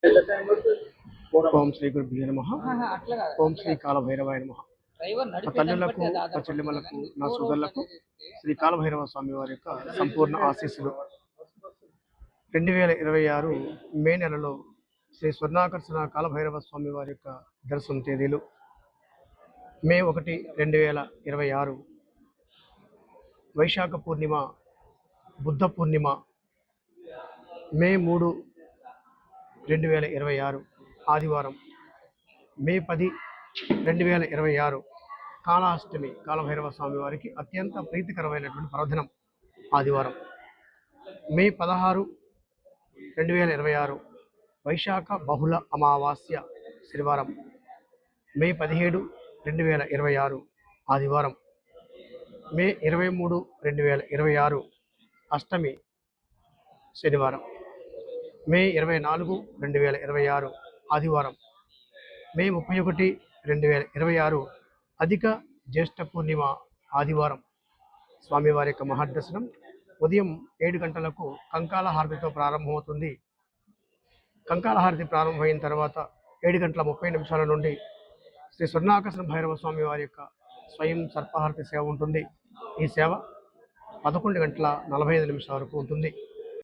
ఓం శ్రీ గురుభ్యో నమః. ఓం శ్రీ కాలభైరవాయ నమః. నా తల్లులకు, నా చెల్లెమ్మలకు, నా సోదరులకు శ్రీ కాలభైరవ స్వామి వారి యొక్క సంపూర్ణ ఆశీస్సులు. 2026 మే నెలలో శ్రీ స్వర్ణాకర్షణ కాలభైరవ స్వామి వారి యొక్క దర్శనం తేదీలు: మే 1, 2026 వైశాఖ పూర్ణిమ, బుద్ధ పూర్ణిమ. మే 3, 2026 ఆదివారం. మే 10, 2026 కాళాష్టమి, కాలభైరవ స్వామి వారికి అత్యంత ప్రీతికరమైనటువంటి పర్వదినం ఆదివారం. మే 16, 2026 వైశాఖ బహుళ అమావాస్య శనివారం. మే 17, 2026 ఆదివారం. మే 23, 2026 అష్టమి శనివారం. మే 24, 2026 ఆదివారం. మే 31, 2026 అధిక జ్యేష్ఠ పూర్ణిమ ఆదివారం. స్వామివారి యొక్క మహాదర్శనం ఉదయం 7 గంటలకు కంకాల హారతితో ప్రారంభమవుతుంది. కంకాల హారతి ప్రారంభమైన తర్వాత 7:30 నుండి శ్రీ స్వర్ణాకర్షణ భైరవ స్వామి వారి యొక్క స్వయం సర్పహారతి సేవ ఉంటుంది. ఈ సేవ 11:45 వరకు ఉంటుంది.